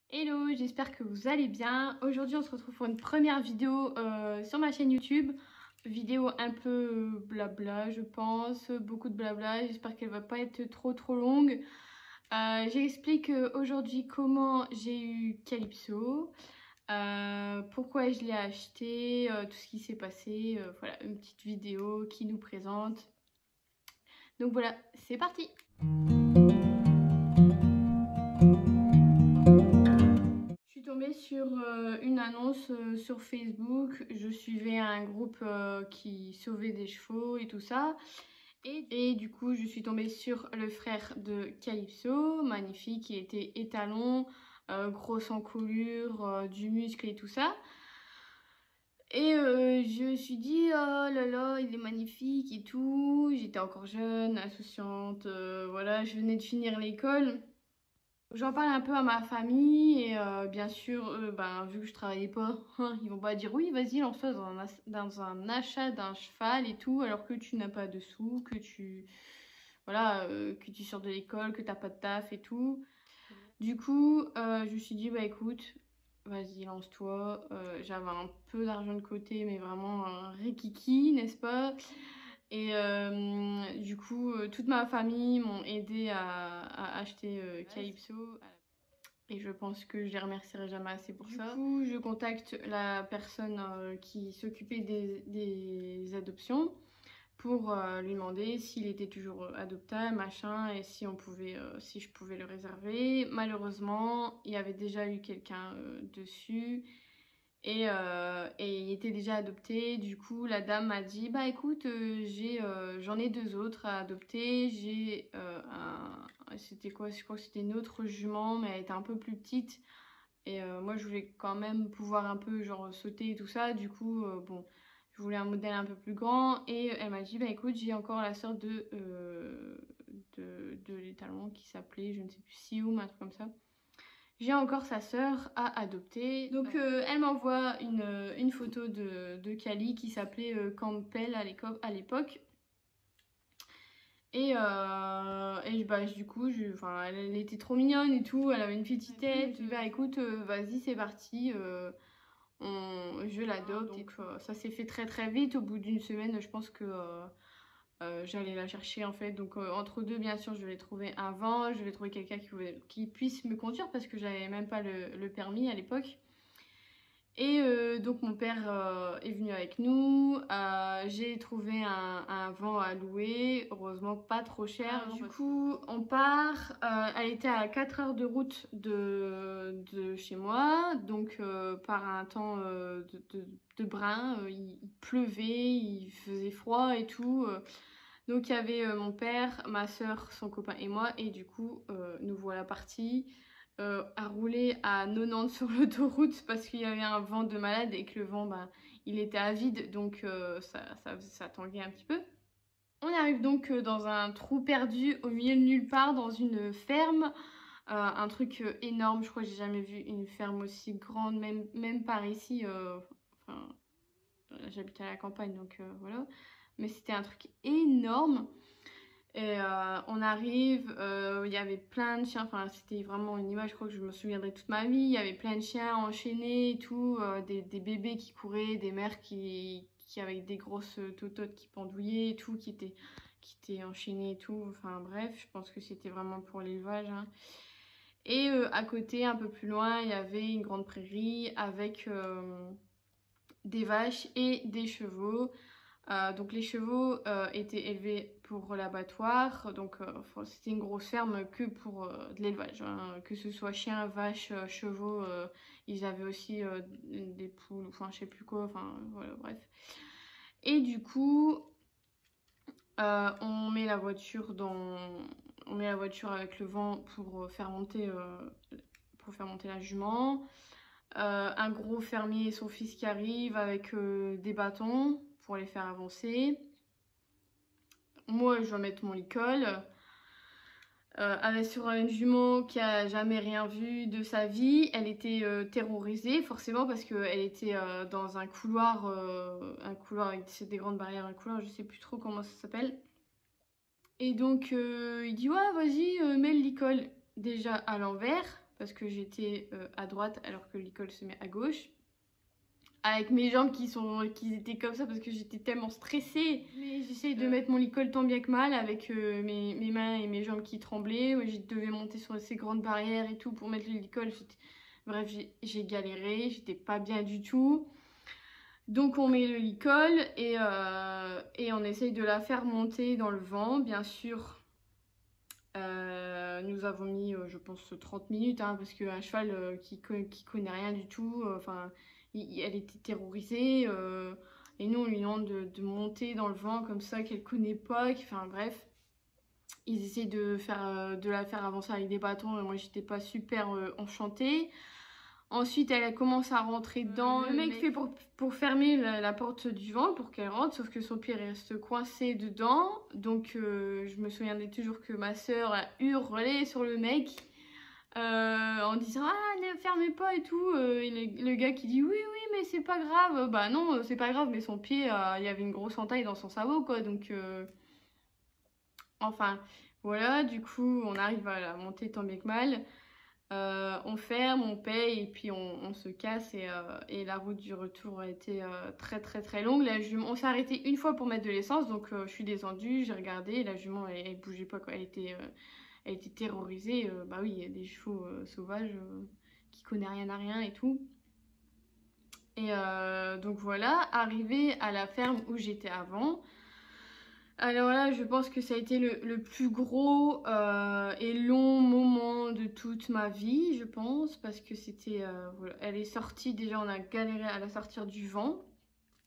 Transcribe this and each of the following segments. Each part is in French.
Hello, j'espère que vous allez bien. Aujourd'hui on se retrouve pour une première vidéo sur ma chaîne YouTube. Vidéo un peu blabla je pense, beaucoup de blabla, j'espère qu'elle va pas être trop longue. J'explique aujourd'hui comment j'ai eu Calypso, pourquoi je l'ai acheté, tout ce qui s'est passé, voilà une petite vidéo qui nous présente. Donc voilà, c'est parti! Tombée sur une annonce sur Facebook. Je suivais un groupe qui sauvait des chevaux et tout ça. Et du coup, je suis tombée sur le frère de Calypso, magnifique, il était étalon, grosse encolure, du muscle et tout ça. Et je me suis dit, oh là là, il est magnifique et tout. J'étais encore jeune, insouciante, voilà, je venais de finir l'école. J'en parle un peu à ma famille et bien sûr, vu que je travaillais pas, ils vont pas dire oui, vas-y, lance-toi dans un achat d'un cheval et tout, alors que tu n'as pas de sous, que que tu sors de l'école, que t'as pas de taf et tout. Du coup, je me suis dit, bah écoute, vas-y, lance-toi. J'avais un peu d'argent de côté, mais vraiment un rikiki, n'est-ce pas? Et du coup, toute ma famille m'ont aidé à acheter Calypso. Et je pense que je les remercierai jamais assez pour ça. Du coup, je contacte la personne qui s'occupait des adoptions pour lui demander s'il était toujours adoptable, machin, et si si je pouvais le réserver. Malheureusement, il y avait déjà eu quelqu'un dessus. Et il était déjà adopté. Du coup, la dame m'a dit, bah écoute, j'en ai deux autres à adopter. C'était quoi? Je crois que c'était une autre jument, mais elle était un peu plus petite. Et moi, je voulais quand même pouvoir un peu genre sauter et tout ça. Du coup, bon, je voulais un modèle un peu plus grand. Et elle m'a dit, bah écoute, j'ai encore la sœur de l'étalon qui s'appelait, je ne sais plus, Sioum, un truc comme ça. J'ai encore sa sœur à adopter. Donc elle m'envoie une photo de Cali qui s'appelait Campbell à l'époque. Et du coup, elle était trop mignonne et tout, elle avait une petite tête. Je dis bah écoute, vas-y c'est parti, je l'adopte. Donc ça s'est fait très vite, au bout d'une semaine je pense que j'allais la chercher en fait. Donc entre deux bien sûr je vais trouver un vent, je vais trouver quelqu'un qui puisse me conduire parce que j'avais même pas le permis à l'époque. Et donc mon père est venu avec nous, j'ai trouvé un van à louer, heureusement pas trop cher. Du coup on part, elle était à 4 heures de route de chez moi, donc par un temps de brin, il pleuvait, il faisait froid et tout. Donc il y avait mon père, ma soeur, son copain et moi, et du coup nous voilà partis. À rouler à 90 sur l'autoroute parce qu'il y avait un vent de malade et que le vent il était à vide, donc ça tanguait un petit peu. On arrive donc dans un trou perdu au milieu de nulle part, dans une ferme, un truc énorme. Je crois que j'ai jamais vu une ferme aussi grande, même par ici. Enfin, j'habite à la campagne donc voilà, mais c'était un truc énorme. Et on arrive, il y avait plein de chiens, enfin c'était vraiment une image, je crois que je me souviendrai toute ma vie. Il y avait plein de chiens enchaînés et tout, des bébés qui couraient, des mères qui avaient des grosses tototes qui pendouillaient et tout, qui étaient enchaînées et tout. Enfin bref, je pense que c'était vraiment pour l'élevage, hein. Et à côté, un peu plus loin, il y avait une grande prairie avec des vaches et des chevaux. Donc les chevaux étaient élevés pour l'abattoir, donc c'était une grosse ferme que pour de l'élevage, hein. Que ce soit chiens, vaches, chevaux, ils avaient aussi des poules, enfin je sais plus quoi, enfin voilà, bref. Et du coup, on met la voiture avec le vent pour faire monter la jument. Un gros fermier et son fils qui arrivent avec des bâtons pour les faire avancer. Moi, je dois mettre mon licol. Elle est sur une jument qui a jamais rien vu de sa vie. Elle était terrorisée, forcément, parce qu'elle était dans un couloir avec des grandes barrières, un couloir, je sais plus trop comment ça s'appelle. Et donc, il dit, ouais, vas-y, mets le licol déjà à l'envers, parce que j'étais à droite alors que l'école se met à gauche. Avec mes jambes qui étaient comme ça parce que j'étais tellement stressée. Mais j'essaye de mettre mon licol tant bien que mal avec mes mains et mes jambes qui tremblaient. Ouais, je devais monter sur ces grandes barrières et tout pour mettre le licol. Bref, j'ai galéré, j'étais pas bien du tout. Donc on met le licol et on essaye de la faire monter dans le vent, bien sûr. Nous avons mis, je pense, 30 minutes, hein, parce qu'un cheval qui connaît rien du tout, elle était terrorisée. Et nous, on lui demande de monter dans le vent comme ça, qu'elle connaît pas. Enfin bref, ils essaient de la faire avancer avec des bâtons. Et moi, j'étais pas super enchantée. Ensuite, elle commence à rentrer dedans. Le mec fait pour fermer la porte du vent pour qu'elle rentre, sauf que son pied reste coincé dedans. Donc, je me souviendrai toujours que ma soeur a hurlé sur le mec en disant « Ah, ne fermez pas et tout ». Et le gars qui dit « Oui, oui, mais c'est pas grave ». Bah non, c'est pas grave, mais son pied, il y avait une grosse entaille dans son sabot, quoi. Donc, enfin, voilà. Du coup, on arrive à la monter tant bien que mal. On ferme, on paye et puis on se casse et la route du retour a été très très très longue. La jument, on s'est arrêté une fois pour mettre de l'essence, donc je suis descendue, j'ai regardé et la jument elle bougeait pas, quoi. Elle était terrorisée. Bah oui, il y a des chevaux sauvages qui connaissent rien à rien et tout. Et donc voilà, arrivé à la ferme où j'étais avant. Alors là, je pense que ça a été le plus gros et long moment de toute ma vie, je pense, parce que c'était, voilà, elle est sortie, déjà on a galéré à la sortir du vent.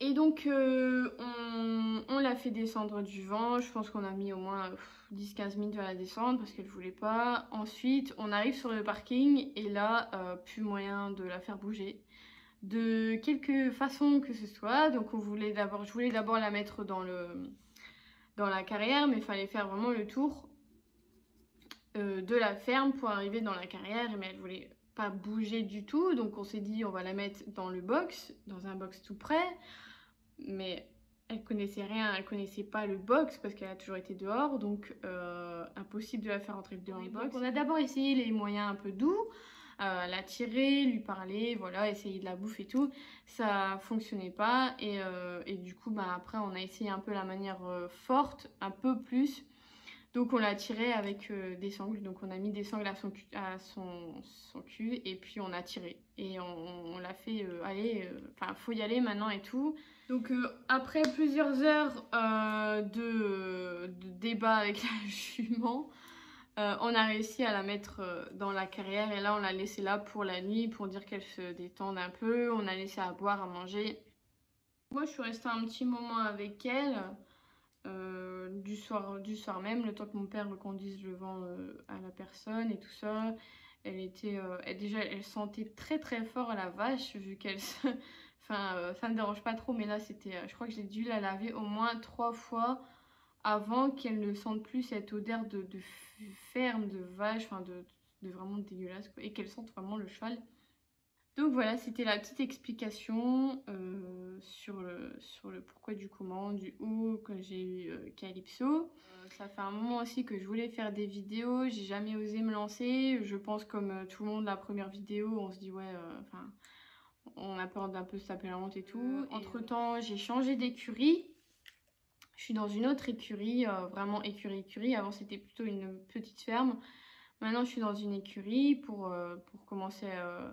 Et donc on l'a fait descendre du vent, je pense qu'on a mis au moins 10-15 minutes à la descendre parce qu'elle voulait pas. Ensuite, on arrive sur le parking et là, plus moyen de la faire bouger. De quelque façon que ce soit, donc je voulais d'abord la mettre dans la carrière, mais il fallait faire vraiment le tour de la ferme pour arriver dans la carrière, mais elle voulait pas bouger du tout, donc on s'est dit on va la mettre dans le box, dans un box tout près, mais elle connaissait rien, elle connaissait pas le box parce qu'elle a toujours été dehors, donc impossible de la faire entrer dans le box. Donc on a d'abord essayé les moyens un peu doux, la tirer, lui parler, voilà, essayer de la bouffer et tout, ça fonctionnait pas et du coup bah, après on a essayé un peu la manière forte, un peu plus, donc on l'a tiré avec des sangles, donc on a mis des sangles à son cul et puis on a tiré et on l'a fait aller, enfin faut y aller maintenant et tout. Donc après plusieurs heures de débat avec la jument, on a réussi à la mettre dans la carrière et là on l'a laissée là pour la nuit pour dire qu'elle se détende un peu. On a laissé à boire, à manger. Moi je suis restée un petit moment avec elle du soir même, le temps que mon père reconduise le vent à la personne et tout ça. Elle sentait très très fort la vache vu qu'elle se... Enfin, ça me dérange pas trop, mais là je crois que j'ai dû la laver au moins 3 fois avant qu'elle ne sente plus cette odeur de ferme, de vache, enfin de vraiment dégueulasse, quoi, et qu'elle sente vraiment le cheval. Donc voilà, c'était la petite explication sur le pourquoi du comment, du où que j'ai eu Calypso. Ça fait un moment aussi que je voulais faire des vidéos, j'ai jamais osé me lancer. Je pense comme tout le monde, la première vidéo, on se dit ouais, enfin, on a peur d'un peu se taper la honte et tout. Entre temps, j'ai changé d'écurie. Je suis dans une autre écurie, vraiment écurie. Avant, c'était plutôt une petite ferme. Maintenant, je suis dans une écurie pour commencer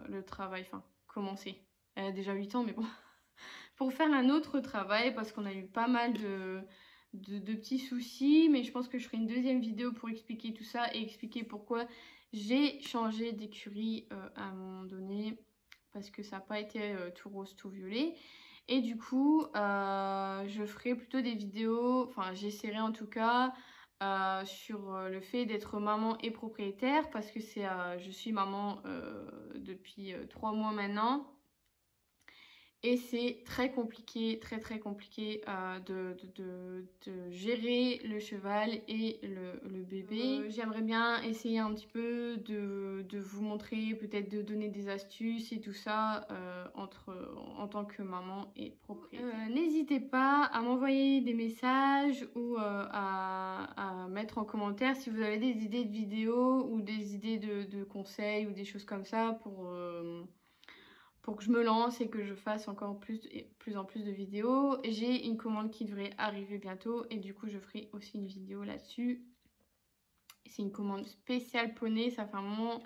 le travail. Enfin, commencer. Elle a déjà 8 ans, mais bon. Pour faire un autre travail, parce qu'on a eu pas mal de petits soucis. Mais je pense que je ferai une deuxième vidéo pour expliquer tout ça et expliquer pourquoi j'ai changé d'écurie à un moment donné. Parce que ça n'a pas été tout rose, tout violet. Et du coup, je ferai plutôt des vidéos, enfin j'essaierai en tout cas, sur le fait d'être maman et propriétaire. Parce que je suis maman depuis 3 mois maintenant. Et c'est très compliqué, très compliqué de gérer le cheval et le bébé. J'aimerais bien essayer un petit peu de vous montrer, peut-être de donner des astuces et tout ça en tant que maman et propriétaire. N'hésitez pas à m'envoyer des messages ou à mettre en commentaire si vous avez des idées de vidéos ou des idées de conseils ou des choses comme ça pour que je me lance et que je fasse encore plus en plus de vidéos. J'ai une commande qui devrait arriver bientôt et du coup je ferai aussi une vidéo là-dessus. C'est une commande spéciale poney, ça fait un moment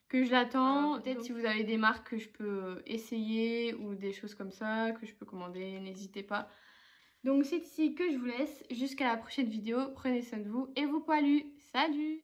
que je l'attends. Peut-être si vous avez des marques que je peux essayer ou des choses comme ça que je peux commander, n'hésitez pas. Donc c'est ici que je vous laisse. Jusqu'à la prochaine vidéo. Prenez soin de vous et vos poilus. Salut!